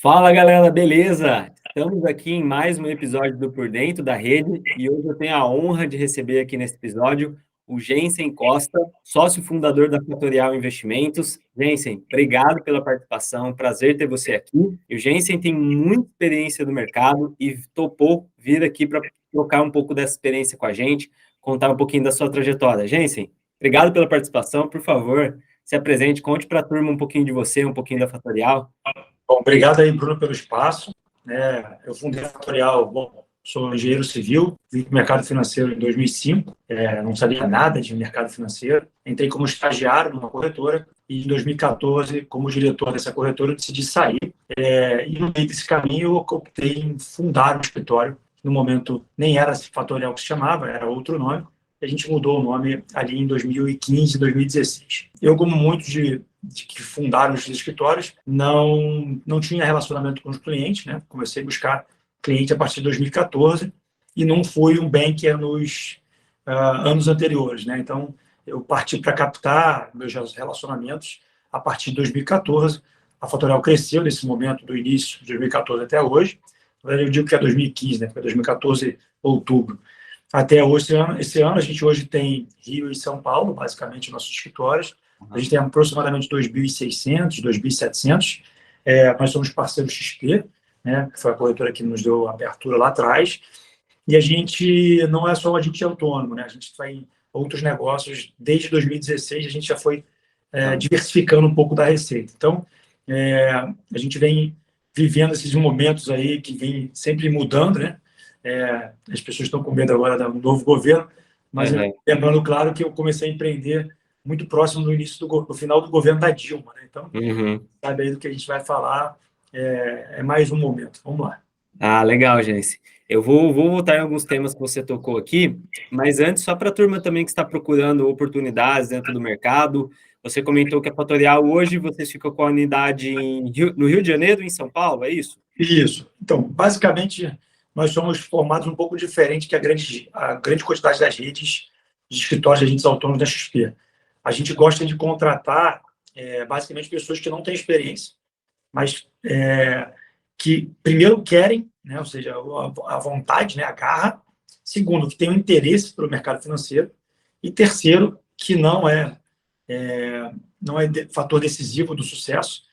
Fala galera, beleza? Estamos aqui em mais um episódio do Por Dentro da Rede e hoje eu tenho a honra de receber aqui nesse episódio o Gensen Costa, sócio fundador da Fatorial Investimentos. Gensen, obrigado pela participação, prazer ter você aqui. E o Gensen tem muita experiência no mercado e topou vir aqui para trocar um pouco dessa experiência com a gente, contar um pouquinho da sua trajetória. Gensen, obrigado pela participação, por favor, se apresente, conte para a turma um pouquinho de você, um pouquinho da Fatorial. Bom, obrigado aí, Bruno, pelo espaço. Eu fundei a Fatorial, sou engenheiro civil, vim para o mercado financeiro em 2005, não sabia nada de mercado financeiro. Entrei como estagiário numa corretora e em 2014, como diretor dessa corretora, eu decidi sair. E no meio desse caminho, eu optei em fundar um escritório. No momento, nem era Fatorial que se chamava, era outro nome. A gente mudou o nome ali em 2015, 2016. Eu, como muitos de que fundaram os escritórios, não tinha relacionamento com os clientes, né? Comecei a buscar cliente a partir de 2014 e não fui um banker nos anos anteriores, né? Então, eu parti para captar meus relacionamentos a partir de 2014. A Fatorial cresceu nesse momento, do início de 2014 até hoje. Eu digo que é 2015, né? Porque é 2014, outubro. Até hoje, esse ano, a gente hoje tem Rio e São Paulo, basicamente, nossos escritórios. A gente tem aproximadamente 2.600, 2.700. Nós somos parceiros XP, né, que foi a corretora que nos deu a abertura lá atrás. E a gente não é só um agente autônomo, né? A gente tem outros negócios. Desde 2016, a gente já foi diversificando um pouco da receita. Então, a gente vem vivendo esses momentos aí que vem sempre mudando, né? As pessoas estão com medo agora do novo governo, mas lembrando, claro, que eu comecei a empreender muito próximo do início do final do governo da Dilma, né? Então, sabe aí do que a gente vai falar, é mais um momento. Vamos lá. Ah, legal, Janice. Eu vou voltar em alguns temas que você tocou aqui, mas antes, só para a turma também que está procurando oportunidades dentro do mercado, você comentou que a Fatorial hoje vocês ficam com a unidade no Rio de Janeiro e em São Paulo, é isso? Isso. Então, basicamente, nós somos formados um pouco diferente que a grande quantidade das redes de escritórios de agentes autônomos da XP. A gente gosta de contratar, basicamente, pessoas que não têm experiência, mas que, primeiro, querem, né, ou seja, a vontade, né, a garra. Segundo, que tem um interesse pelo mercado financeiro. E terceiro, que não é fator decisivo do sucesso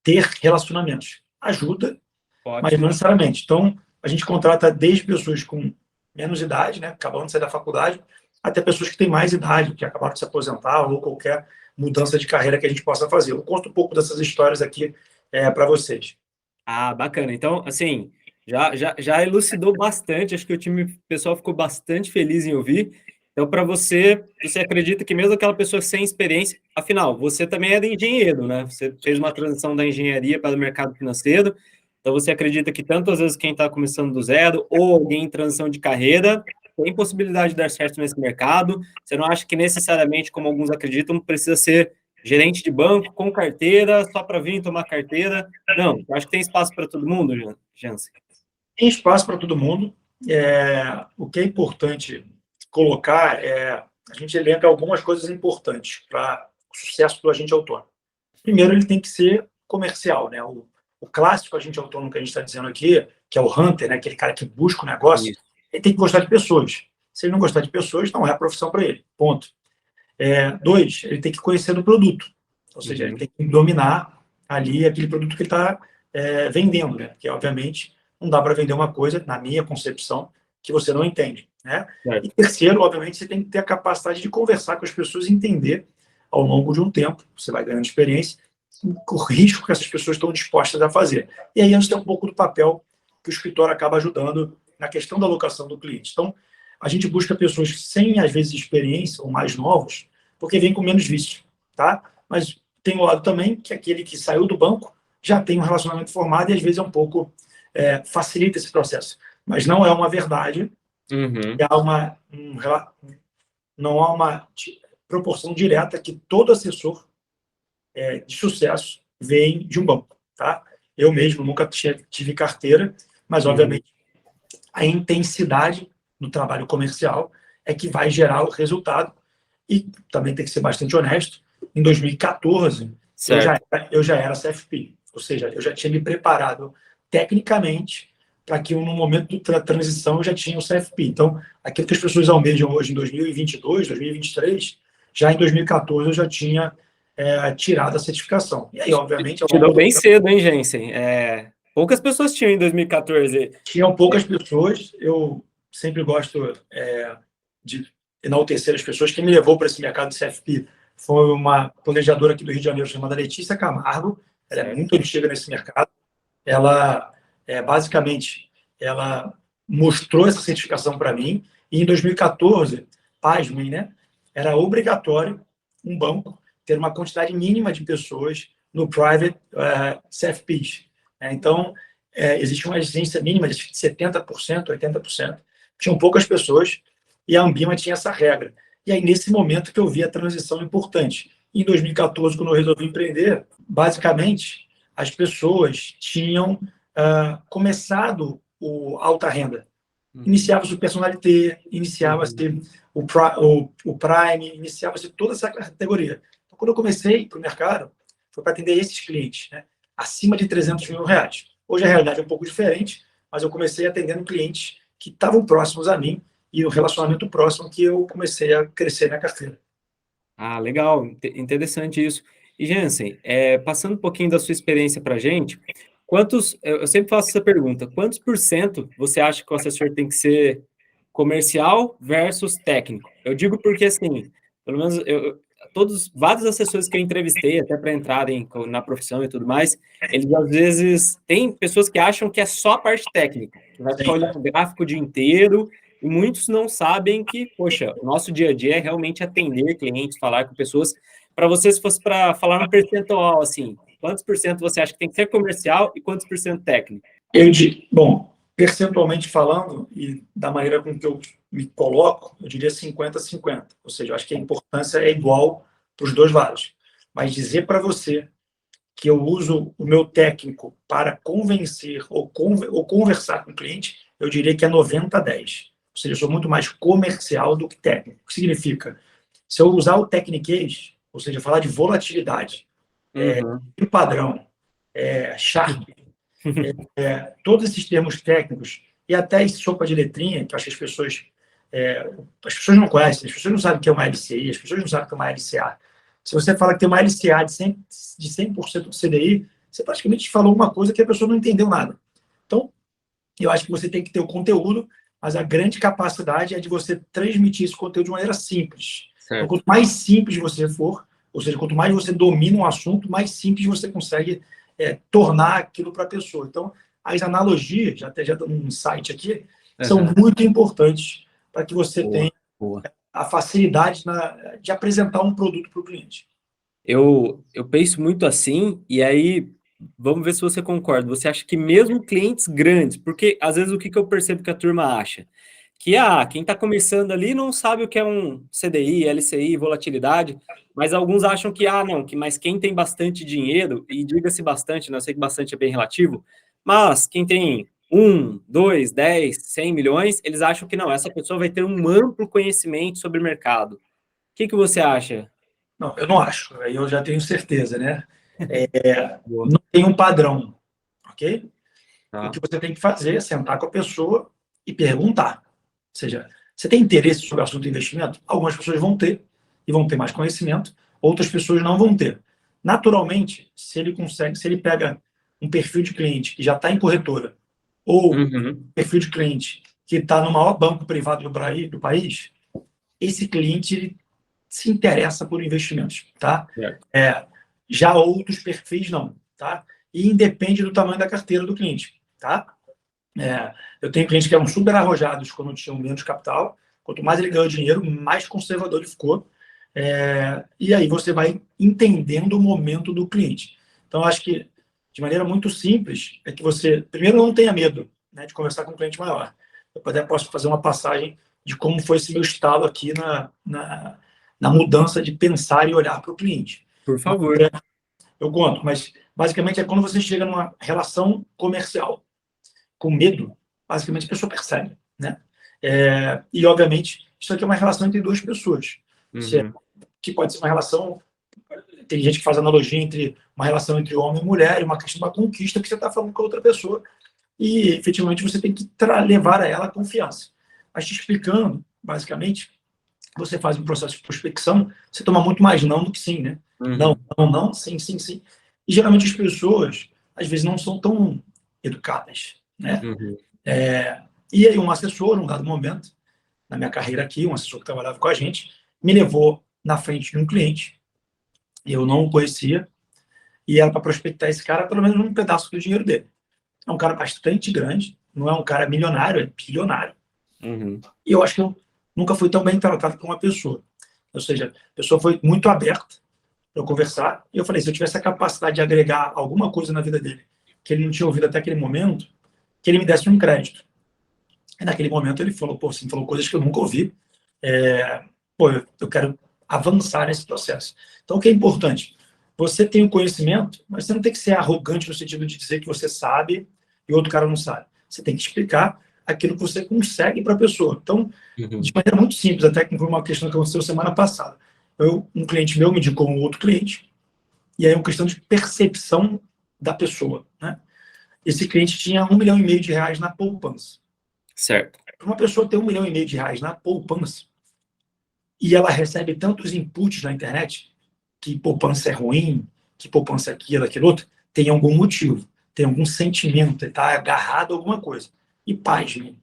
ter relacionamentos. Ajuda, mas não necessariamente. Então, a gente contrata desde pessoas com menos idade, né, acabando de sair da faculdade, até pessoas que têm mais idade, que acabaram de se aposentar, ou qualquer mudança de carreira que a gente possa fazer. Eu conto um pouco dessas histórias aqui para vocês. Ah, bacana. Então, assim, já elucidou bastante, acho que o pessoal ficou bastante feliz em ouvir. Então, para você acredita que mesmo aquela pessoa sem experiência, afinal, você também é engenheiro, né? Você fez uma transição da engenharia para o mercado financeiro, então você acredita que tanto às vezes quem está começando do zero ou alguém em transição de carreira tem possibilidade de dar certo nesse mercado? Você não acha que necessariamente, como alguns acreditam, precisa ser gerente de banco com carteira, só para vir tomar carteira? Não, eu acho que tem espaço para todo mundo, Jansen. Tem espaço para todo mundo. O que é importante colocar a gente elenca algumas coisas importantes para o sucesso do agente autônomo. Primeiro, ele tem que ser comercial, né? O clássico agente autônomo que a gente está dizendo aqui, que é o hunter, né? Aquele cara que busca o negócio, ele tem que gostar de pessoas. Se ele não gostar de pessoas, não é a profissão para ele. Ponto. Dois, ele tem que conhecer do produto. Ou seja, ele tem que dominar ali aquele produto que ele está vendendo, né? Que, obviamente, não dá para vender uma coisa, na minha concepção, que você não entende, né? E terceiro, obviamente, você tem que ter a capacidade de conversar com as pessoas e entender, ao longo de um tempo, você vai ganhando experiência, o risco que essas pessoas estão dispostas a fazer. E aí a gente tem um pouco do papel que o escritório acaba ajudando na questão da alocação do cliente. Então, a gente busca pessoas sem, às vezes, experiência ou mais novos, porque vem com menos vício, tá? Mas tem um lado também que aquele que saiu do banco já tem um relacionamento formado e, às vezes, é um pouco facilita esse processo. Mas não é uma verdade. Não há uma proporção direta que todo assessor de sucesso vem de um banco, tá? Eu mesmo nunca tive carteira, mas, obviamente, a intensidade do trabalho comercial é que vai gerar o resultado. E também tem que ser bastante honesto. Em 2014, eu já era CFP, Ou seja, eu já tinha me preparado tecnicamente para que no momento da transição eu já tinha o CFP. Então, aquilo que as pessoas almejam hoje em 2022, 2023, já em 2014 eu já tinha tirado a certificação. E aí, obviamente, ao Tirou longo do bem tempo, cedo, hein, Jensen? Poucas pessoas tinham em 2014. tinham poucas pessoas. Eu sempre gosto de enaltecer as pessoas. Quem me levou para esse mercado de CFP foi uma planejadora aqui do Rio de Janeiro chamada Letícia Camargo. Ela é Certo. muito antiga nesse mercado. Ela, basicamente, ela mostrou essa certificação para mim. E em 2014, pasmem, né? Era obrigatório um banco ter uma quantidade mínima de pessoas no private CFPs. Então, existia uma exigência mínima de 70%, 80%. Tinham poucas pessoas e a Ambima tinha essa regra. E aí, nesse momento que eu vi a transição importante. Em 2014, quando eu resolvi empreender, basicamente, as pessoas tinham começado o alta renda. Iniciava-se o personalité, iniciava-se o Prime, iniciava-se toda essa categoria. Então, quando eu comecei para o mercado, foi para atender esses clientes, né? Acima de 300 mil reais. Hoje a realidade é um pouco diferente, mas eu comecei atendendo clientes que estavam próximos a mim e o relacionamento próximo que eu comecei a crescer na carteira. Ah, legal, interessante isso. E Jansen, passando um pouquinho da sua experiência para a gente, eu sempre faço essa pergunta, quantos por cento você acha que o assessor tem que ser comercial versus técnico? Eu digo porque, assim, pelo menos vários assessores que eu entrevistei, até para entrarem na profissão e tudo mais, eles às vezes, tem pessoas que acham que é só a parte técnica, que vai ficar olhando o gráfico o dia inteiro, e muitos não sabem que, poxa, o nosso dia a dia é realmente atender clientes, falar com pessoas. Para você, se fosse para falar um percentual, assim, quantos por cento você acha que tem que ser comercial e quantos por cento técnico? Bom, percentualmente falando, e da maneira com que eu me coloco, eu diria 50-50. Ou seja, eu acho que a importância é igual para os dois lados. Mas dizer para você que eu uso o meu técnico para convencer ou conversar com o cliente, eu diria que é 90-10. Ou seja, eu sou muito mais comercial do que técnico. O que significa? Se eu usar o techniquez, ou seja, falar de volatilidade, padrão, Sharpe, todos esses termos técnicos e até esse sopa de letrinha, que eu acho que as pessoas não conhecem, as pessoas não sabem o que é uma LCI, as pessoas não sabem o que é uma LCA. Se você fala que tem uma LCA de 100% do CDI, você praticamente falou uma coisa que a pessoa não entendeu nada. Então, eu acho que você tem que ter o conteúdo, mas a grande capacidade é de você transmitir esse conteúdo de maneira simples. Certo. Então, quanto mais simples você for, ou seja, quanto mais você domina um assunto, mais simples você consegue tornar aquilo para a pessoa. Então, as analogias, até já dando um insight aqui, são muito importantes para que você tenha a facilidade de apresentar um produto para o cliente. Eu penso muito assim, e aí vamos ver se você concorda. Você acha que mesmo clientes grandes, porque às vezes o que eu percebo que a turma acha? Que quem está começando ali não sabe o que é um CDI, LCI, volatilidade, mas alguns acham que, não, mas quem tem bastante dinheiro, e diga-se bastante, né, eu sei que bastante é bem relativo, mas quem tem 1, 2, 10, 100 milhões, eles acham que não, essa pessoa vai ter um amplo conhecimento sobre o mercado. O que você acha? Não, eu não acho, aí eu já tenho certeza, né? Não tem um padrão, ok? O que você tem que fazer é sentar com a pessoa e perguntar. Ou seja, você tem interesse sobre o assunto de investimento? Algumas pessoas vão ter, e vão ter mais conhecimento, outras pessoas não vão ter. Naturalmente, se ele pega um perfil de cliente que já está em corretora, ou um perfil de cliente que está no maior banco privado do país, esse cliente ele se interessa por investimentos, tá? Já outros perfis não, tá? E independe do tamanho da carteira do cliente, tá? Eu tenho clientes que eram super arrojados quando tinham menos capital. Quanto mais ele ganhou dinheiro, mais conservador ele ficou. E aí você vai entendendo o momento do cliente. Então, acho que, de maneira muito simples, é que você, primeiro, não tenha medo, né, de conversar com um cliente maior. Eu até posso fazer uma passagem de como foi esse meu estalo aqui na mudança de pensar e olhar para o cliente. Por favor. Eu conto, mas basicamente é quando você chega numa relação comercial com medo, basicamente a pessoa percebe, né? E, obviamente, isso aqui é uma relação entre duas pessoas. Que pode ser uma relação Tem gente que faz analogia entre uma relação entre homem e mulher e uma questão da conquista que você está falando com a outra pessoa. E, efetivamente, você tem que levar a ela a confiança. Mas te explicando, basicamente, você faz um processo de prospecção, você toma muito mais não do que sim, né? Não, não, não, sim, sim, sim. E, geralmente, as pessoas, às vezes, não são tão educadas, né? E aí, um assessor, num dado momento, na minha carreira aqui, um assessor que trabalhava com a gente, me levou na frente de um cliente, e eu não o conhecia, e era para prospectar esse cara pelo menos um pedaço do dinheiro dele. É um cara bastante grande, não é um cara milionário, é bilionário. E eu acho que eu nunca fui tão bem tratado por uma pessoa. Ou seja, a pessoa foi muito aberta para eu conversar, e eu falei, se eu tivesse a capacidade de agregar alguma coisa na vida dele, que ele não tinha ouvido até aquele momento, que ele me desse um crédito. E naquele momento ele falou, pô, você falou coisas que eu nunca ouvi, pô, eu quero avançar nesse processo. Então, o que é importante? Você tem o conhecimento, mas você não tem que ser arrogante no sentido de dizer que você sabe e o outro cara não sabe. Você tem que explicar aquilo que você consegue para a pessoa. Então, de maneira muito simples, até que foi uma questão que aconteceu semana passada. Um cliente meu me indicou um outro cliente, e aí é uma questão de percepção da pessoa, né? Esse cliente tinha R$ 1,5 milhão na poupança. Certo. Para uma pessoa ter R$ 1,5 milhão na poupança, e ela recebe tantos inputs na internet, que poupança é ruim, que poupança é aquilo outro, tem algum motivo, tem algum sentimento, está agarrado a alguma coisa. E pasme,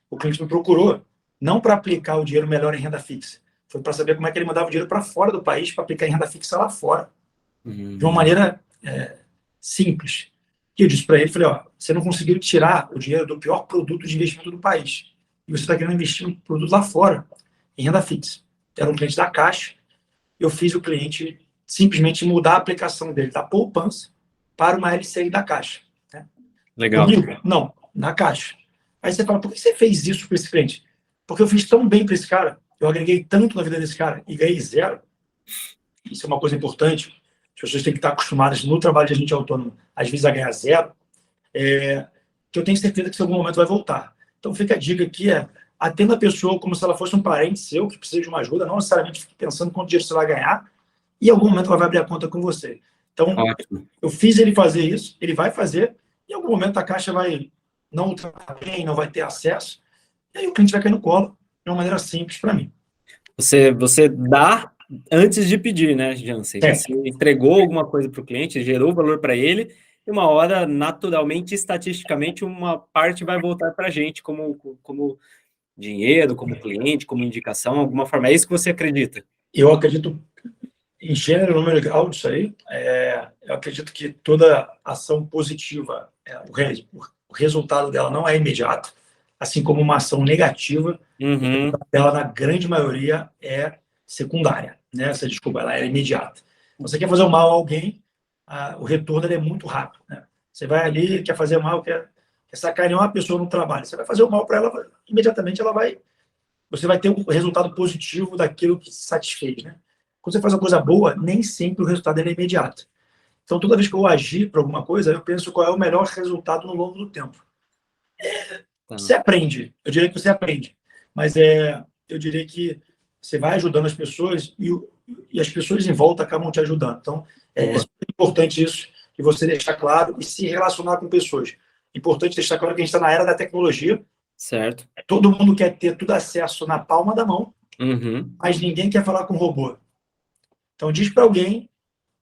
o cliente me procurou não para aplicar o dinheiro melhor em renda fixa, foi para saber como é que ele mandava o dinheiro para fora do país para aplicar em renda fixa lá fora, de uma maneira simples. E eu disse para ele, falei, ó, você não conseguiu tirar o dinheiro do pior produto de investimento do país, e você está querendo investir um produto lá fora, em renda fixa. Era um cliente da Caixa, eu fiz o cliente simplesmente mudar a aplicação dele da poupança para uma LCI da Caixa. Né? Legal. Comigo? Não, na Caixa. Aí você fala, por que você fez isso para esse cliente? Porque eu fiz tão bem para esse cara, eu agreguei tanto na vida desse cara e ganhei zero. Isso é uma coisa importante. As pessoas têm que estar acostumadas no trabalho de agente autônomo, às vezes, a ganhar zero, que eu tenho certeza que isso em algum momento vai voltar. Então, fica a dica aqui, atenda a pessoa como se ela fosse um parente seu que precisa de uma ajuda, não necessariamente fique pensando quanto dinheiro você vai ganhar, e em algum momento ela vai abrir a conta com você. Então, eu fiz ele fazer isso, ele vai fazer, e em algum momento a Caixa vai não tratar bem, não vai ter acesso, e aí o cliente vai cair no colo de uma maneira simples para mim. Você dá antes de pedir, né, Jansen? Você entregou alguma coisa para o cliente, gerou valor para ele, e uma hora, naturalmente, estatisticamente, uma parte vai voltar para a gente como dinheiro, como cliente, como indicação, alguma forma. É isso que você acredita? Eu acredito em gênero, número e grau disso aí. Eu acredito que toda ação positiva, o resultado dela não é imediato, assim como uma ação negativa, ela, na grande maioria, é secundária, né? Essa desculpa, ela é imediata. Você quer fazer o mal a alguém, o retorno é muito rápido, né? Você vai ali, quer fazer mal, quer sacanear uma pessoa no trabalho, você vai fazer o mal para ela, imediatamente você vai ter um resultado positivo daquilo que se satisfez, né? Quando você faz uma coisa boa, nem sempre o resultado é imediato. Então, toda vez que eu agir para alguma coisa, eu penso qual é o melhor resultado no longo do tempo. Você aprende, eu diria que você aprende, mas eu diria que você vai ajudando as pessoas e as pessoas em volta acabam te ajudando. Então, é importante isso, que você deixar claro e se relacionar com pessoas. Importante deixar claro que a gente está na era da tecnologia. Certo. Todo mundo quer ter tudo acesso na palma da mão, mas ninguém quer falar com robô. Então, diz para alguém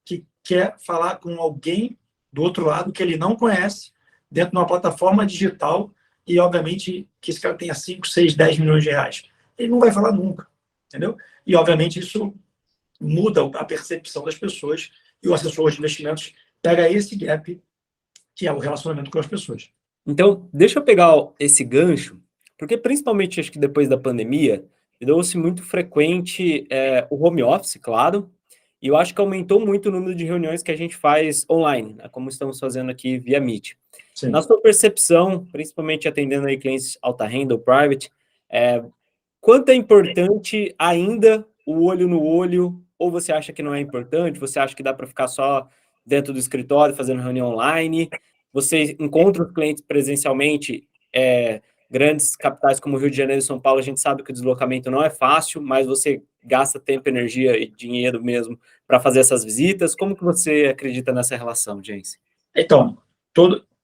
que quer falar com alguém do outro lado que ele não conhece, dentro de uma plataforma digital, e, obviamente, que esse cara tenha 5, 6, 10 milhões de reais. Ele não vai falar nunca, entendeu? E, obviamente, isso muda a percepção das pessoas, e o assessor de investimentos pega esse gap, que é o relacionamento com as pessoas. Então, deixa eu pegar esse gancho, porque principalmente, acho que depois da pandemia, virou-se muito frequente o home office, claro, e eu acho que aumentou muito o número de reuniões que a gente faz online, né, como estamos fazendo aqui via Meet. Sim. Na sua percepção, principalmente atendendo aí clientes alta renda ou private, quanto é importante ainda o olho no olho, ou você acha que não é importante, você acha que dá para ficar só dentro do escritório fazendo reunião online? Você encontra os clientes presencialmente, grandes capitais como Rio de Janeiro e São Paulo, a gente sabe que o deslocamento não é fácil, mas você gasta tempo, energia e dinheiro mesmo para fazer essas visitas? Como que você acredita nessa relação, Jensen? Então,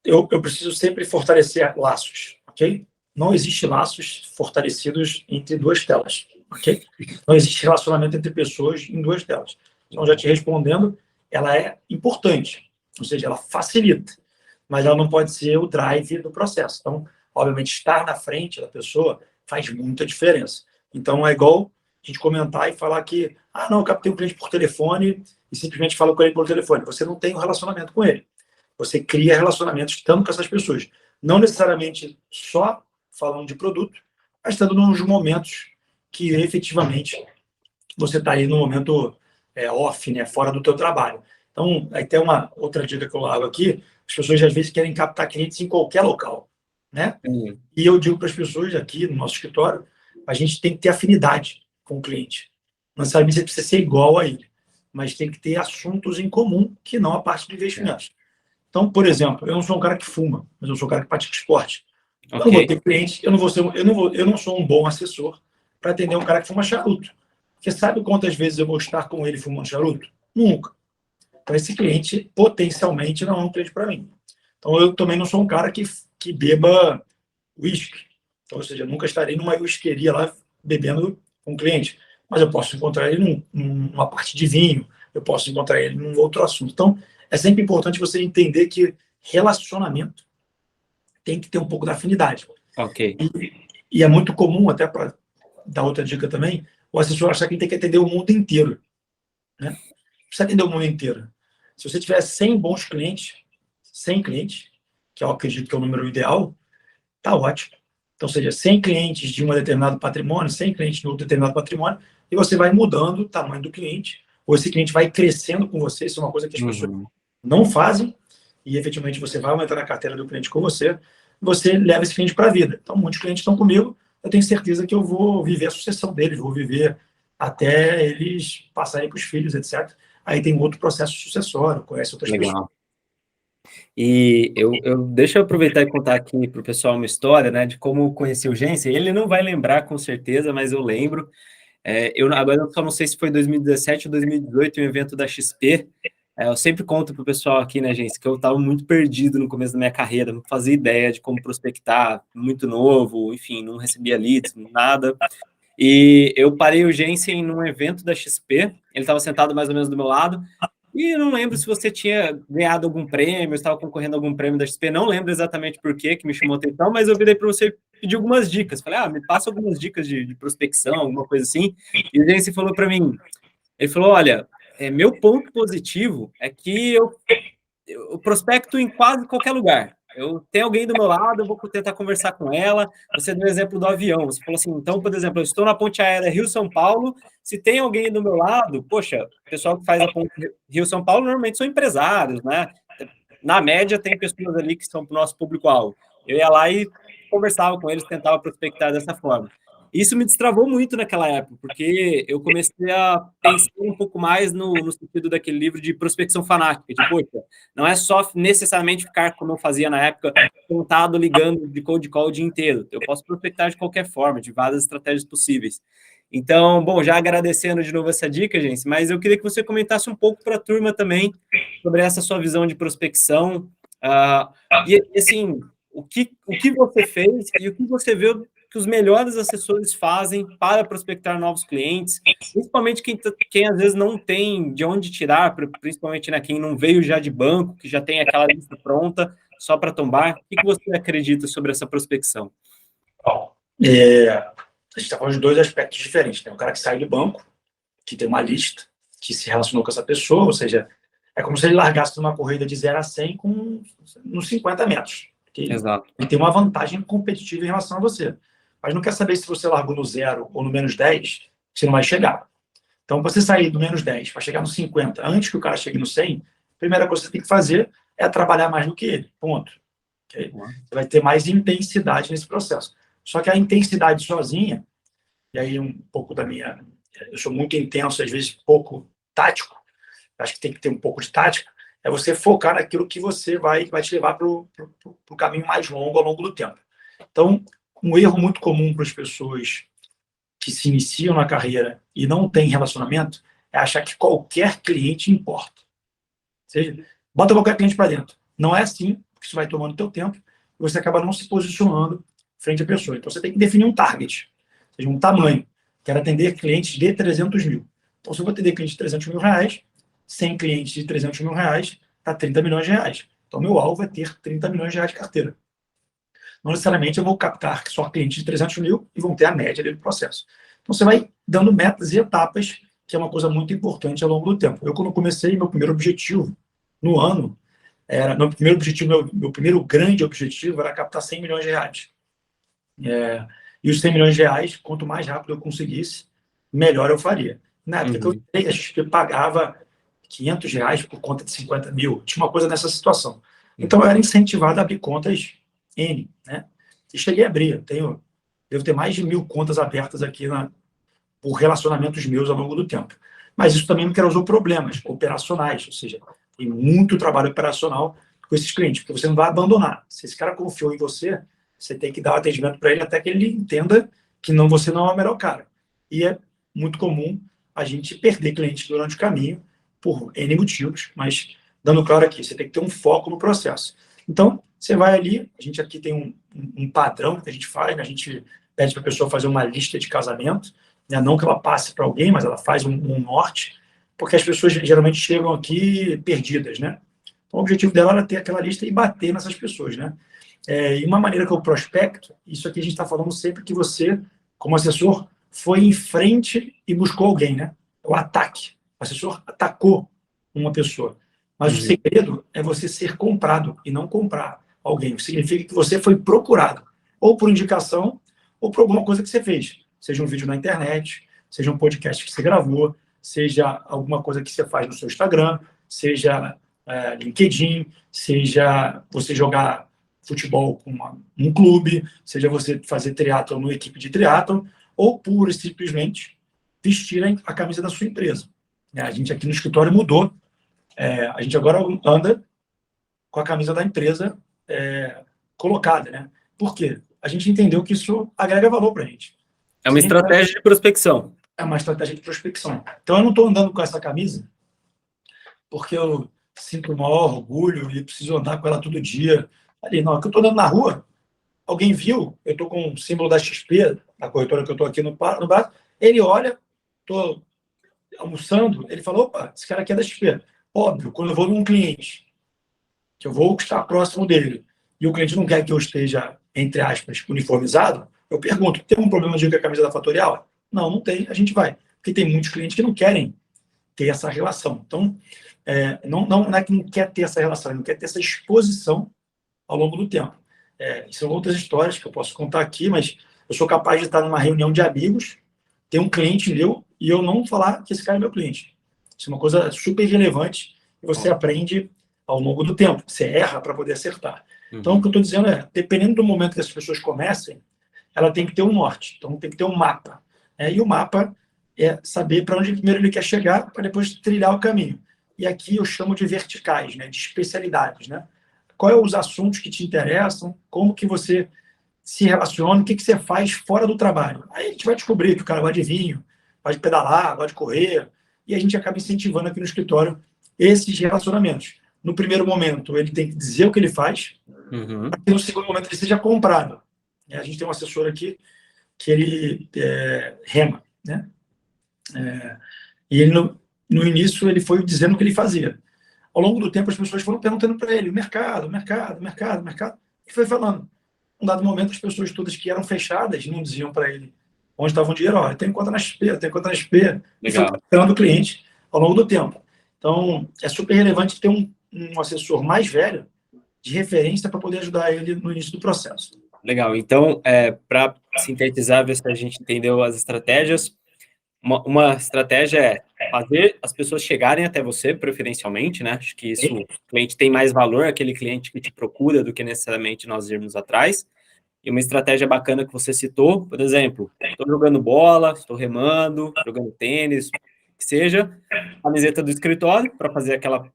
eu preciso sempre fortalecer laços, ok? Não existe laços fortalecidos entre duas telas, ok? Não existe relacionamento entre pessoas em duas telas. Então, já te respondendo, ela é importante, ou seja, ela facilita, mas ela não pode ser o drive do processo. Então, obviamente, estar na frente da pessoa faz muita diferença. Então, é igual a gente comentar e falar que, não, eu captei um cliente por telefone e simplesmente falo com ele por telefone. Você não tem um relacionamento com ele. Você cria relacionamentos estando com essas pessoas. Não necessariamente só falando de produto, mas estando nos momentos que efetivamente você está aí no momento off, né, fora do teu trabalho. Então, aí tem uma outra dica que eu largo aqui, as pessoas às vezes querem captar clientes em qualquer local, né? E eu digo para as pessoas aqui no nosso escritório, a gente tem que ter afinidade com o cliente. Não necessariamente você precisa ser igual a ele, mas tem que ter assuntos em comum, que não a parte de investimentos. Então, por exemplo, eu não sou um cara que fuma, mas eu sou um cara que pratica esporte. Okay. Eu não vou ter cliente, eu não sou um bom assessor para atender um cara que fuma charuto. Porque sabe quantas vezes eu vou estar com ele fumando charuto? Nunca. Então, esse cliente potencialmente não é um cliente para mim. Então, eu também não sou um cara que beba uísque. Então, ou seja, eu nunca estarei numa whiskeria lá bebendo com um cliente. Mas eu posso encontrar ele numa parte de vinho, eu posso encontrar ele num outro assunto. Então, é sempre importante você entender que relacionamento tem que ter um pouco da afinidade. Ok. E é muito comum, até para dar outra dica também, o assessor achar que ele tem que atender o mundo inteiro. Né? Precisa atender o mundo inteiro. Se você tiver 100 bons clientes, 100 clientes, que eu acredito que é o número ideal, tá ótimo. Então, seja 100 clientes de um determinado patrimônio, 100 clientes de outro determinado patrimônio, e você vai mudando o tamanho do cliente, ou esse cliente vai crescendo com você, isso é uma coisa que as pessoas não fazem, e efetivamente você vai aumentar a carteira do cliente com você, você leva esse cliente para a vida. Então, muitos clientes estão comigo, eu tenho certeza que eu vou viver a sucessão deles, vou viver até eles passarem para os filhos, etc. Aí tem outro processo sucessório, conhece outras pessoas. E deixa eu aproveitar e contar aqui para o pessoal uma história, né, de como conheci o Jensen. Ele não vai lembrar com certeza, mas eu lembro. Agora eu só não sei se foi 2017 ou 2018, um evento da XP. Eu sempre conto para o pessoal aqui, né, gente, que eu estava muito perdido no começo da minha carreira, não fazia ideia de como prospectar, muito novo, enfim, não recebia leads, nada. E eu parei o Jensen num evento da XP, ele estava sentado mais ou menos do meu lado, e eu não lembro se você tinha ganhado algum prêmio, estava concorrendo a algum prêmio da XP, não lembro exatamente por quê, que me chamou a atenção, mas eu virei para você pedir algumas dicas. Falei, me passa algumas dicas de prospecção, alguma coisa assim. E o Jensen falou para mim, ele falou, olha, meu ponto positivo é que eu prospecto em quase qualquer lugar. Eu tenho alguém do meu lado, eu vou tentar conversar com ela. Você deu o exemplo do avião. Você falou assim, então, por exemplo, eu estou na ponte aérea Rio-São Paulo, se tem alguém do meu lado, poxa, o pessoal que faz a ponte Rio-São Paulo normalmente são empresários, né? Na média, tem pessoas ali que são para o nosso público-alvo. Eu ia lá e conversava com eles, tentava prospectar dessa forma. Isso me destravou muito naquela época, porque eu comecei a pensar um pouco mais no sentido daquele livro de prospecção fanática, de, poxa, não é só necessariamente ficar, como eu fazia na época, contado ligando de cold call o dia inteiro. Eu posso prospectar de qualquer forma, de várias estratégias possíveis. Então, bom, já agradecendo de novo essa dica, gente, mas eu queria que você comentasse um pouco para a turma também sobre essa sua visão de prospecção. E, assim, o que você fez e o que você viu que os melhores assessores fazem para prospectar novos clientes, principalmente quem às vezes não tem de onde tirar, principalmente, né, quem não veio já de banco, que já tem aquela lista pronta só para tombar. O que você acredita sobre essa prospecção? A gente está falando de dois aspectos diferentes. Tem o cara que sai do banco, que tem uma lista, que se relacionou com essa pessoa, ou seja, é como se ele largasse numa corrida de 0 a 100 nos 50 metros. Exato. Ele tem uma vantagem competitiva em relação a você. Mas não quer saber se você largou no 0 ou no menos 10, você não vai chegar. Então, você sair do menos 10 para chegar no 50, antes que o cara chegue no 100, a primeira coisa que você tem que fazer é trabalhar mais do que ele. Ponto. Okay? Você vai ter mais intensidade nesse processo. Só que a intensidade sozinha, e aí um pouco da minha... Eu sou muito intenso, às vezes pouco tático, acho que tem que ter um pouco de tática, é você focar naquilo que você vai te levar para o caminho mais longo ao longo do tempo. Então, um erro muito comum para as pessoas que se iniciam na carreira e não têm relacionamento é achar que qualquer cliente importa. Ou seja, bota qualquer cliente para dentro. Não é assim, porque isso vai tomando teu tempo, e você acaba não se posicionando frente à pessoa. Então, você tem que definir um target, ou seja, um tamanho. Quero atender clientes de 300 mil. Então, se eu vou atender clientes de 300 mil reais, 100 clientes de 300 mil reais, está 30 milhões de reais. Então, meu alvo é ter 30 milhões de reais de carteira. Não necessariamente eu vou captar só clientes de 300 mil e vão ter a média do processo. Então, você vai dando metas e etapas, que é uma coisa muito importante ao longo do tempo. Eu, quando comecei, meu primeiro objetivo no ano, meu primeiro grande objetivo era captar 100 milhões de reais. E os 100 milhões de reais, quanto mais rápido eu conseguisse, melhor eu faria. Na época que eu entrei, a XP pagava 500 reais por conta de 50 mil. Tinha uma coisa nessa situação. Então, eu era incentivado a abrir contas N, né? E cheguei a abrir. Devo ter mais de 1.000 contas abertas aqui por relacionamentos meus ao longo do tempo. Mas isso também me causou problemas operacionais, ou seja, tem muito trabalho operacional com esses clientes, porque você não vai abandonar. Se esse cara confiou em você, você tem que dar o atendimento para ele até que ele entenda que você não é o melhor cara. E é muito comum a gente perder clientes durante o caminho por N motivos, mas dando claro aqui, você tem que ter um foco no processo. Então, você vai ali, a gente aqui tem um padrão que a gente faz, né? A gente pede para a pessoa fazer uma lista de casamento, né? Não que ela passe para alguém, mas ela faz um norte, porque as pessoas geralmente chegam aqui perdidas, né? Então, o objetivo dela era ter aquela lista e bater nessas pessoas, né? E uma maneira que eu prospecto, isso aqui a gente está falando sempre que você, como assessor, foi em frente e buscou alguém, né? O ataque. O assessor atacou uma pessoa. Mas o segredo é você ser comprado e não comprar alguém. Significa que você foi procurado, ou por indicação, ou por alguma coisa que você fez. Seja um vídeo na internet, seja um podcast que você gravou, seja alguma coisa que você faz no seu Instagram, seja LinkedIn, seja você jogar futebol com um clube, seja você fazer triatlon numa equipe de triatlon, ou pura e simplesmente vestir a camisa da sua empresa. A gente aqui no escritório mudou. A gente agora anda com a camisa da empresa colocada, né? Por quê? A gente entendeu que isso agrega valor para a gente. É uma estratégia de prospecção. É uma estratégia de prospecção. Então, eu não estou andando com essa camisa porque eu sinto o maior orgulho e preciso andar com ela todo dia. Ali, não, que eu estou andando na rua, alguém viu, eu estou com o símbolo da XP, da corretora que eu estou aqui no braço, ele olha, estou almoçando, ele fala, opa, esse cara aqui é da XP. Óbvio, quando eu vou num cliente, que eu vou estar próximo dele, e o cliente não quer que eu esteja, entre aspas, uniformizado, eu pergunto, tem algum problema de ir com a camisa da Fatorial? Não, não tem, a gente vai. Porque tem muitos clientes que não querem ter essa relação. Então, não é que não quer ter essa relação, ele não quer ter essa exposição ao longo do tempo. São outras histórias que eu posso contar aqui, mas eu sou capaz de estar numa reunião de amigos, ter um cliente meu, e eu não falar que esse cara é meu cliente. Isso é uma coisa super relevante e você aprende ao longo do tempo. Você erra para poder acertar. Então, o que eu estou dizendo dependendo do momento que as pessoas comecem, ela tem que ter um norte. Então, tem que ter um mapa. E o mapa é saber para onde primeiro ele quer chegar, para depois trilhar o caminho. E aqui eu chamo de verticais, né, de especialidades. Né? Quais são os assuntos que te interessam, como que você se relaciona, o que você faz fora do trabalho. Aí a gente vai descobrir que o cara gosta de vinho, gosta de pedalar, gosta de correr, e a gente acaba incentivando aqui no escritório esses relacionamentos. No primeiro momento, ele tem que dizer o que ele faz, para que no segundo momento ele seja comprado. A gente tem um assessor aqui que ele rema, né? E ele, no início, ele foi dizendo o que ele fazia. Ao longo do tempo, as pessoas foram perguntando para ele, mercado, e foi falando. Em um dado momento, as pessoas todas que eram fechadas não diziam para ele onde estava o dinheiro. Eu tenho conta na XP, eu tenho conta na XP. E foi captando o cliente ao longo do tempo. Então, é super relevante ter um assessor mais velho de referência para poder ajudar ele no início do processo. Legal. Então, para sintetizar, ver se a gente entendeu as estratégias, uma estratégia é fazer as pessoas chegarem até você, preferencialmente, né? Acho que isso, o cliente tem mais valor, aquele cliente que te procura, do que necessariamente nós irmos atrás. E uma estratégia bacana que você citou, por exemplo, estou jogando bola, estou remando, jogando tênis, que seja, camiseta do escritório, para fazer aquela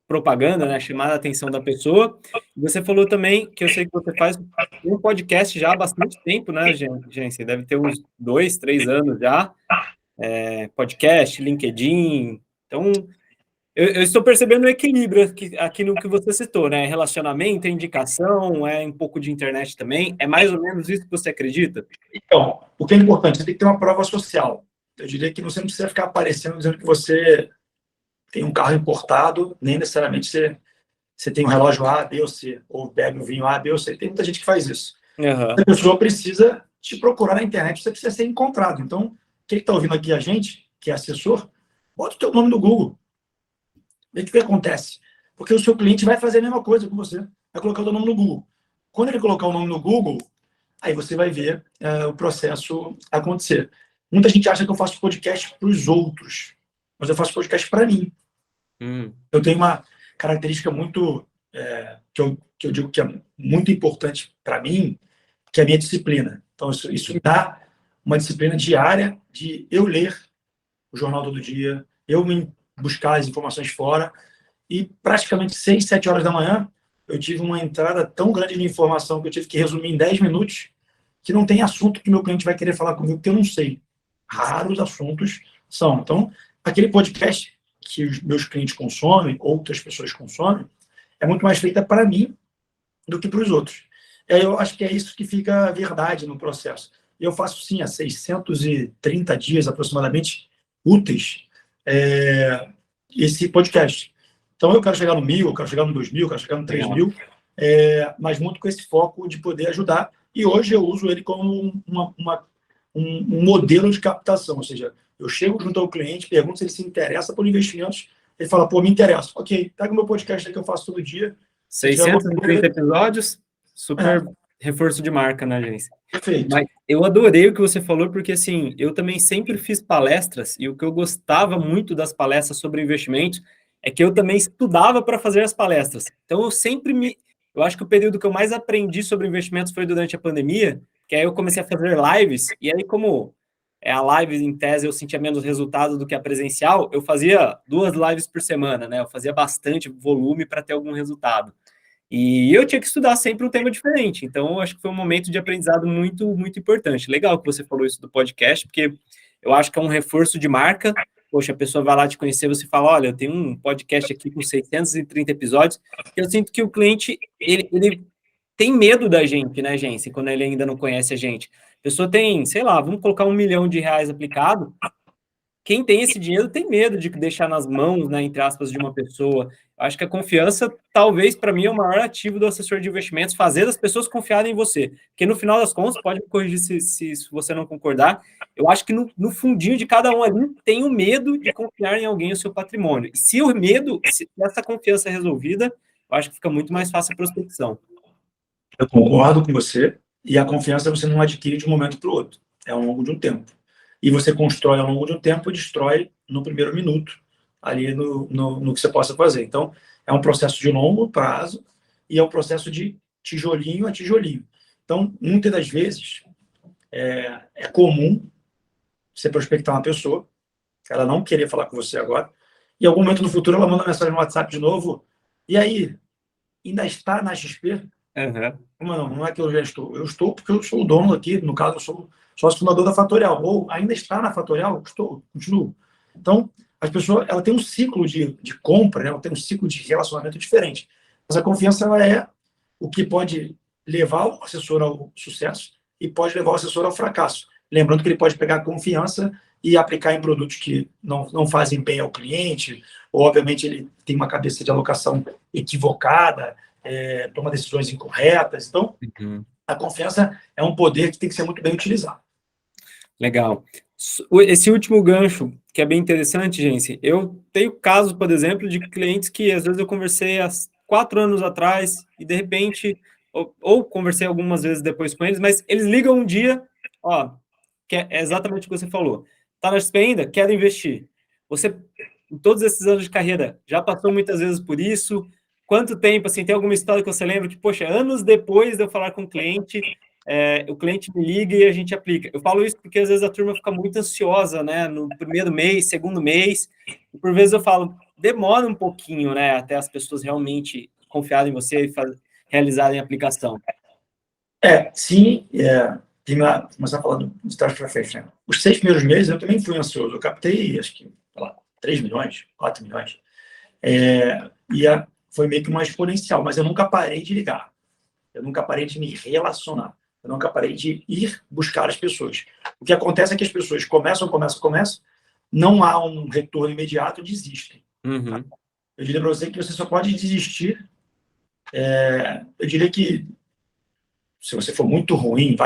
propaganda, né, chamar a atenção da pessoa. E você falou também, que eu sei que você faz um podcast já há bastante tempo, né, gente? Deve ter uns 2, 3 anos já. podcast, LinkedIn. Então, eu estou percebendo o equilíbrio aqui no que você citou, né? Relacionamento, indicação, um pouco de internet também. É mais ou menos isso que você acredita? Então, o que é importante, você tem que ter uma prova social. Eu diria que você não precisa ficar aparecendo dizendo que você tem um carro importado, nem necessariamente você tem um relógio A, B ou C, ou bebe um vinho A, B ou C. Tem muita gente que faz isso. Uhum. A pessoa precisa te procurar na internet, você precisa ser encontrado. Então, quem está ouvindo aqui a gente, que é assessor, bota o teu nome no Google. Vê o que acontece. Porque o seu cliente vai fazer a mesma coisa com você. Vai colocar o teu nome no Google. Quando ele colocar o nome no Google, aí você vai ver o processo acontecer. Muita gente acha que eu faço podcast para os outros, mas eu faço podcast para mim. Eu tenho uma característica muito que eu digo que é muito importante para mim, que é a minha disciplina. Então, isso me dá uma disciplina diária de eu ler o jornal todo dia, eu me buscar as informações fora, e praticamente 6, 7 horas da manhã, eu tive uma entrada tão grande de informação que eu tive que resumir em 10 minutos, que não tem assunto que meu cliente vai querer falar comigo, que eu não sei. Raros assuntos são. Então, aquele podcast que os meus clientes consomem, outras pessoas consomem, é muito mais feita para mim do que para os outros. E aí eu acho que é isso que fica verdade no processo. Eu faço, sim, há 630 dias aproximadamente úteis esse podcast. Então, eu quero chegar no 1.000, eu quero chegar no 2.000, eu quero chegar no 3.000, mas muito com esse foco de poder ajudar. E hoje eu uso ele como um modelo de captação, ou seja, eu chego junto ao cliente, pergunto se ele se interessa por investimentos, ele fala, pô, me interessa. Ok, pega o meu podcast que eu faço todo dia. 630 episódios, super reforço de marca, né, gente? Perfeito. Mas eu adorei o que você falou, porque, assim, eu também sempre fiz palestras, e o que eu gostava muito das palestras sobre investimentos é que eu também estudava para fazer as palestras. Então, eu acho que o período que eu mais aprendi sobre investimentos foi durante a pandemia, que aí eu comecei a fazer lives, e aí como a live, em tese, eu sentia menos resultado do que a presencial, eu fazia 2 lives por semana, né? Eu fazia bastante volume para ter algum resultado. E eu tinha que estudar sempre um tema diferente. Então, eu acho que foi um momento de aprendizado muito, muito importante. Legal que você falou isso do podcast, porque eu acho que é um reforço de marca. Poxa, a pessoa vai lá te conhecer, você fala, olha, eu tenho um podcast aqui com 630 episódios. Eu sinto que o cliente, ele tem medo da gente, né, gente? Quando ele ainda não conhece a gente. A pessoa tem, sei lá, vamos colocar R$1 milhão aplicado. Quem tem esse dinheiro tem medo de deixar nas mãos, né, entre aspas, de uma pessoa. Acho que a confiança, talvez, para mim, é o maior ativo do assessor de investimentos, fazer as pessoas confiarem em você. Porque, no final das contas, pode me corrigir se você não concordar, eu acho que no fundinho de cada um ali tem o medo de confiar em alguém o seu patrimônio. E se o medo, se essa confiança é resolvida, eu acho que fica muito mais fácil a prospecção. Eu concordo com você, e a confiança você não adquire de um momento para o outro, é ao longo de um tempo. E você constrói ao longo de um tempo e destrói no primeiro minuto, ali no que você possa fazer. Então, é um processo de longo prazo e é um processo de tijolinho a tijolinho. Então, muitas das vezes, é comum você prospectar uma pessoa, ela não querer falar com você agora, e em algum momento no futuro ela manda mensagem no WhatsApp de novo, e aí, ainda está na XP? Não é que eu já estou. Eu estou porque eu sou o dono aqui, no caso, eu sou sócio fundador da Fatorial. Ou ainda está na Fatorial? Estou, continuo. Então, as pessoas, ela tem um ciclo de compra, né? Ela tem um ciclo de relacionamento diferente. Mas a confiança, ela é o que pode levar o assessor ao sucesso e pode levar o assessor ao fracasso. Lembrando que ele pode pegar a confiança e aplicar em produtos que não fazem bem ao cliente, ou, obviamente, ele tem uma cabeça de alocação equivocada, toma decisões incorretas. Então, a confiança é um poder que tem que ser muito bem utilizado. Legal. Esse último gancho, que é bem interessante, gente, eu tenho casos, por exemplo, de clientes que às vezes eu conversei há 4 anos atrás e de repente, ou conversei algumas vezes depois com eles, mas eles ligam um dia, ó, que é exatamente o que você falou. Tá na XP ainda? Quero investir. Você, em todos esses anos de carreira, já passou muitas vezes por isso? Quanto tempo, assim, tem alguma história que você lembra que, poxa, anos depois de eu falar com o cliente me liga e a gente aplica. Eu falo isso porque às vezes a turma fica muito ansiosa, né, no primeiro mês, segundo mês, e por vezes eu falo, demora um pouquinho, né, até as pessoas realmente confiarem em você e realizarem a aplicação. Sim, começar a falar de trás para frente, né? Os 6 primeiros meses eu também fui ansioso. Eu captei, acho que, sei lá, 3 milhões, 4 milhões. Foi meio que uma exponencial, mas eu nunca parei de ligar. Eu nunca parei de me relacionar. Eu nunca parei de ir buscar as pessoas. O que acontece é que as pessoas começam, não há um retorno imediato e desistem. Uhum. Eu diria para você que você só pode desistir. Eu diria que se você for muito ruim,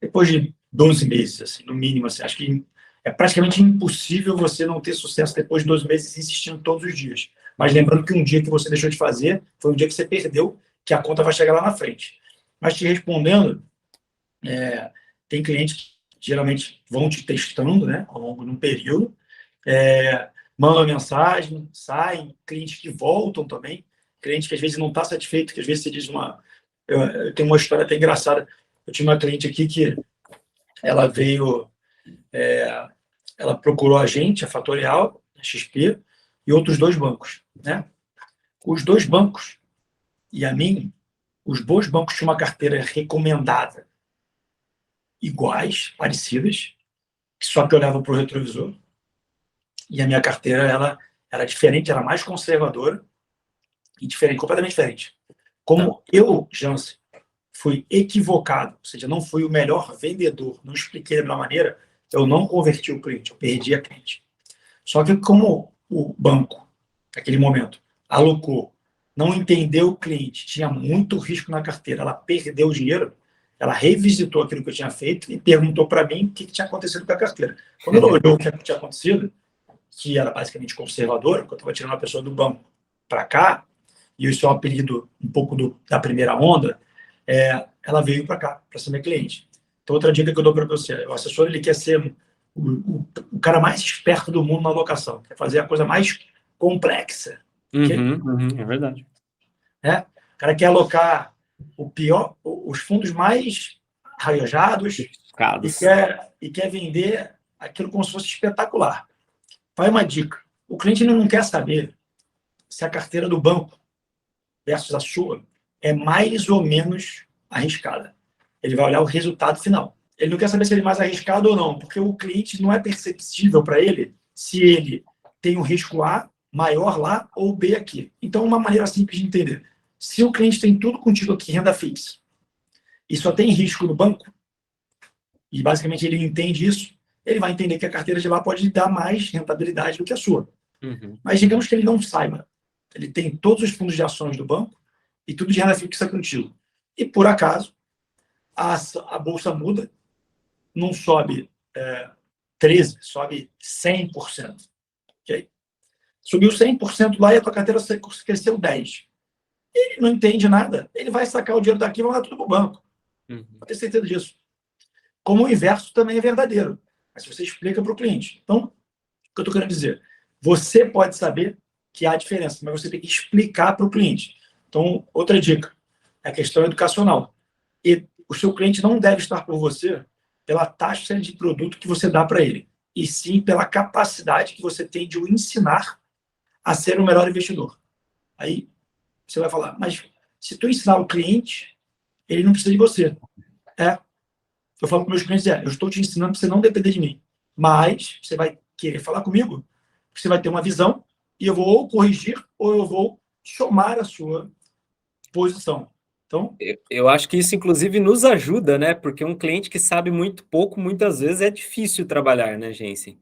depois de 12 meses, assim, no mínimo, assim, acho que é praticamente impossível você não ter sucesso depois de 12 meses insistindo todos os dias. Mas lembrando que um dia que você deixou de fazer foi um dia que você perdeu, que a conta vai chegar lá na frente. Mas te respondendo, tem clientes que geralmente vão te testando, né, ao longo de um período, mandam mensagem, saem, clientes que voltam também, cliente que às vezes não está satisfeito, que às vezes você diz eu tenho uma história até engraçada. Eu tinha uma cliente aqui que ela veio, ela procurou a gente, a Fatorial, a XP, e outros 2 bancos, né? Os 2 bancos e a mim, os 2 bancos tinham uma carteira recomendada iguais, parecidas, só que eu olhava para o retrovisor, e a minha carteira ela era diferente, era mais conservadora e diferente, completamente diferente. Como eu, Jansen, fui equivocado, ou seja, não fui o melhor vendedor, não expliquei da melhor maneira, eu não converti o cliente, eu perdi a cliente. Só que como o banco, naquele momento, alocou, não entendeu o cliente, tinha muito risco na carteira, ela perdeu o dinheiro, ela revisitou aquilo que eu tinha feito e perguntou para mim o que tinha acontecido com a carteira. Quando ela olhou o que tinha acontecido, que era basicamente conservadora, porque eu estava tirando uma pessoa do banco para cá, e isso é um apelido um pouco da primeira onda, ela veio para cá, para ser minha cliente. Então, outra dica que eu dou para você, o assessor ele quer ser o cara mais esperto do mundo na alocação, quer fazer a coisa mais complexa. É verdade. O cara quer alocar os fundos mais raiojados e quer vender aquilo como se fosse espetacular. Vai uma dica. O cliente não quer saber se a carteira do banco versus a sua é mais ou menos arriscada. Ele vai olhar o resultado final. Ele não quer saber se ele é mais arriscado ou não, porque o cliente não é perceptível para ele se ele tem um risco A maior lá ou B aqui. Então, uma maneira simples de entender. Se o cliente tem tudo contigo aqui, renda fixa, e só tem risco no banco, e basicamente ele entende isso, ele vai entender que a carteira de lá pode dar mais rentabilidade do que a sua. Mas digamos que ele não saiba. Ele tem todos os fundos de ações do banco e tudo de renda fixa contigo. E, por acaso, a bolsa muda, não sobe 13%, sobe 100%. Okay? Subiu 100% lá e a tua carteira cresceu 10%. Ele não entende nada. Ele vai sacar o dinheiro daqui e vai dar tudo para o banco. Pode ter certeza disso. Como o inverso também é verdadeiro. Mas você explica para o cliente. Então, o que eu estou querendo dizer? Você pode saber que há diferença, mas você tem que explicar para o cliente. Então, outra dica, é a questão educacional. E o seu cliente não deve estar por você pela taxa de produto que você dá para ele, e sim pela capacidade que você tem de o ensinar a ser o melhor investidor. Aí você vai falar, mas se tu ensinar o cliente, ele não precisa de você. Eu falo para meus clientes, eu estou te ensinando para você não depender de mim, mas você vai querer falar comigo, você vai ter uma visão e eu vou ou corrigir ou eu vou somar a sua posição. Então, eu acho que isso, inclusive, nos ajuda, né? Porque um cliente que sabe muito pouco, muitas vezes é difícil trabalhar, né, Jensen?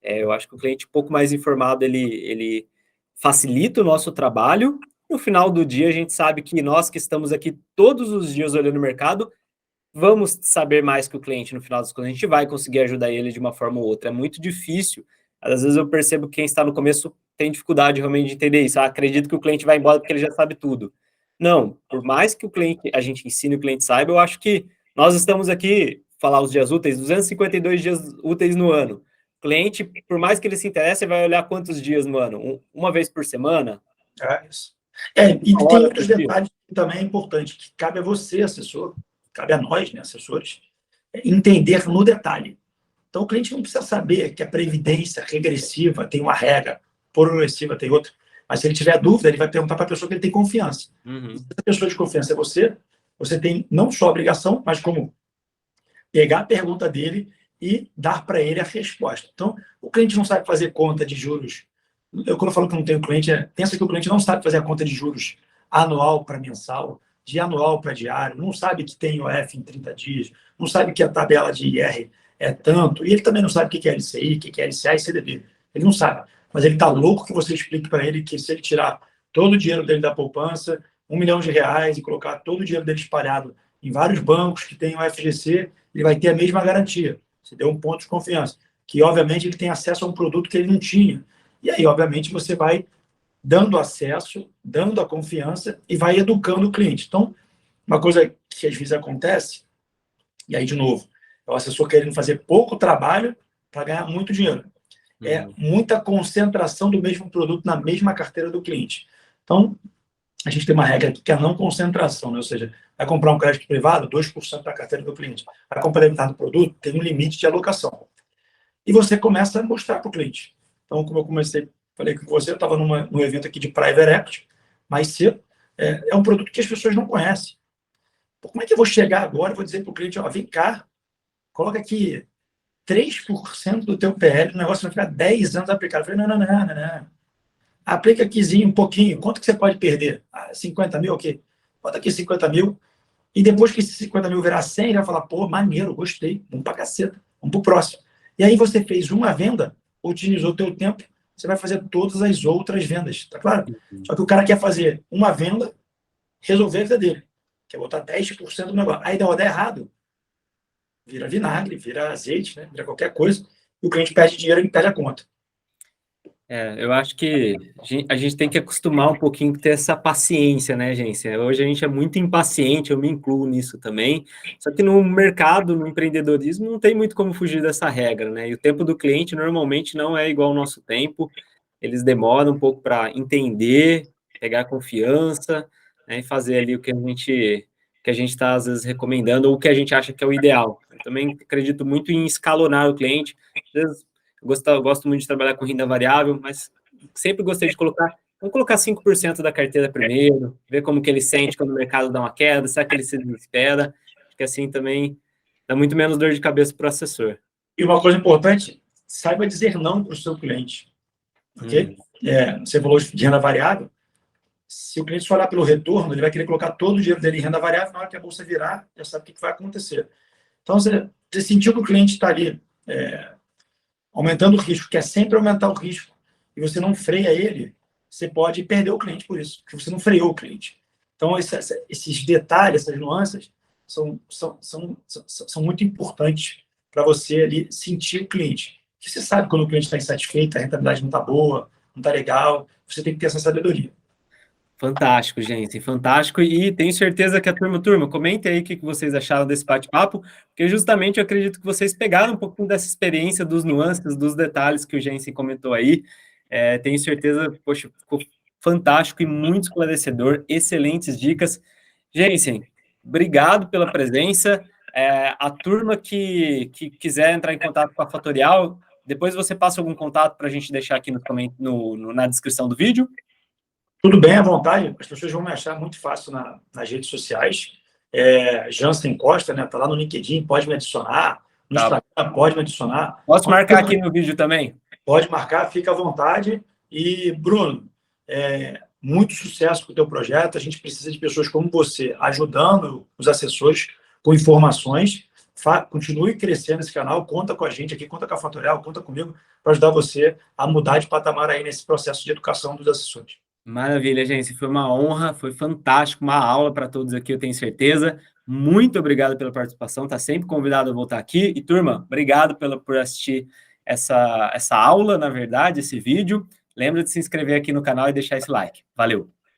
Eu acho que o cliente um pouco mais informado, ele facilita o nosso trabalho. No final do dia, a gente sabe que nós que estamos aqui todos os dias olhando o mercado, vamos saber mais que o cliente no final das contas. A gente vai conseguir ajudar ele de uma forma ou outra. É muito difícil. Às vezes eu percebo que quem está no começo tem dificuldade realmente de entender isso. Acredito que o cliente vai embora porque ele já sabe tudo. Não, por mais que a gente ensine o cliente saiba, eu acho que nós estamos aqui, falar os dias úteis, 252 dias úteis no ano. O cliente, por mais que ele se interesse, vai olhar quantos dias no ano? Uma vez por semana? Isso. E tem outros detalhes que também é importante, que cabe a você, assessor, cabe a nós, né, assessores, entender no detalhe. Então, o cliente não precisa saber que a previdência regressiva tem uma regra, progressiva tem outra. Mas se ele tiver dúvida, ele vai perguntar para a pessoa que ele tem confiança. Se a pessoa de confiança é você tem não só a obrigação, mas como pegar a pergunta dele e dar para ele a resposta. Então, o cliente não sabe fazer conta de juros. Quando eu falo que não tenho cliente, pensa que o cliente não sabe fazer a conta de juros anual para mensal, de anual para diário, não sabe que tem OF em 30 dias, não sabe que a tabela de IR é tanto, e ele também não sabe o que é LCI, o que é LCA e CDB. Ele não sabe, mas ele está louco que você explique para ele que se ele tirar todo o dinheiro dele da poupança, R$ 1 milhão, e colocar todo o dinheiro dele espalhado em vários bancos que tem o FGC, ele vai ter a mesma garantia. Você deu um ponto de confiança, que obviamente ele tem acesso a um produto que ele não tinha. E aí, obviamente, você vai dando acesso, dando a confiança e vai educando o cliente. Então, uma coisa que às vezes acontece, e aí, de novo, é o assessor querendo fazer pouco trabalho para ganhar muito dinheiro. É muita concentração do mesmo produto na mesma carteira do cliente. Então, a gente tem uma regra aqui que é a não concentração, né? Ou seja, vai comprar um crédito privado, 2% da carteira do cliente. Vai complementar no produto, tem um limite de alocação. E você começa a mostrar para o cliente. Então, como eu falei com você, eu estava num evento aqui de Private Equity, mais cedo, é um produto que as pessoas não conhecem. Como é que eu vou chegar agora e vou dizer para o cliente, ó, vem cá, coloca aqui 3% do teu PL, o negócio vai ficar 10 anos aplicado. Eu falei, não. Aplica aqui um pouquinho, quanto que você pode perder? 50 mil, ok. Bota aqui 50 mil, e depois que esses 50 mil virar 100, ele vai falar, pô, maneiro, gostei, vamos pra caceta, vamos pro próximo. E aí você fez uma venda, otimizou o teu tempo, você vai fazer todas as outras vendas, tá claro? Só que o cara quer fazer uma venda, resolver a vida dele. Quer botar 10% do negócio. Aí dá errado. Vira vinagre, vira azeite, né? Vira qualquer coisa, e o cliente perde dinheiro e perde a conta. Eu acho que a gente tem que acostumar um pouquinho com ter essa paciência, né, gente? Hoje a gente é muito impaciente, eu me incluo nisso também. Só que no mercado, no empreendedorismo, não tem muito como fugir dessa regra, né? E o tempo do cliente normalmente não é igual ao nosso tempo. Eles demoram um pouco para entender, pegar confiança, né, e fazer ali o que a gente está, às vezes, recomendando, ou o que a gente acha que é o ideal. Eu também acredito muito em escalonar o cliente. Às vezes, eu gosto muito de trabalhar com renda variável, mas sempre gostei de vamos colocar 5% da carteira primeiro, ver como que ele sente quando o mercado dá uma queda, será que ele se desespera? Acho que assim também dá muito menos dor de cabeça para o assessor. E uma coisa importante, saiba dizer não para o seu cliente. Ok? Você falou de renda variável, se o cliente for olhar pelo retorno, ele vai querer colocar todo o dinheiro dele em renda variável, na hora que a bolsa virar, já sabe o que vai acontecer. Então, você sentiu que o cliente está ali aumentando o risco, quer sempre aumentar o risco, e você não freia ele, você pode perder o cliente por isso, porque você não freou o cliente. Então, esses detalhes, essas nuances, são muito importantes para você ali sentir o cliente. Porque você sabe quando o cliente está insatisfeito, a rentabilidade não está boa, não está legal, você tem que ter essa sabedoria. Fantástico, gente, fantástico, e tenho certeza que a turma, comentem aí o que vocês acharam desse bate-papo, porque justamente eu acredito que vocês pegaram um pouquinho dessa experiência, dos nuances, dos detalhes que o Jensen comentou aí, tenho certeza, poxa, ficou fantástico e muito esclarecedor, excelentes dicas. Jensen, obrigado pela presença, a turma que quiser entrar em contato com a Fatorial, depois você passa algum contato para a gente deixar aqui na descrição do vídeo. Tudo bem, à vontade. As pessoas vão me achar muito fácil nas redes sociais. Jansen Costa, né? Tá lá no LinkedIn, pode me adicionar. No Instagram, pode me adicionar. Posso marcar aqui no vídeo também? Pode marcar, fica à vontade. E, Bruno, muito sucesso com o teu projeto. A gente precisa de pessoas como você, ajudando os assessores com informações. Continue crescendo esse canal. Conta com a gente aqui, conta com a Fatorial, conta comigo para ajudar você a mudar de patamar aí nesse processo de educação dos assessores. Maravilha, gente. Foi uma honra, foi fantástico, uma aula para todos aqui, eu tenho certeza. Muito obrigado pela participação, está sempre convidado a voltar aqui. E, turma, obrigado por assistir essa aula, na verdade, esse vídeo. Lembra de se inscrever aqui no canal e deixar esse like. Valeu!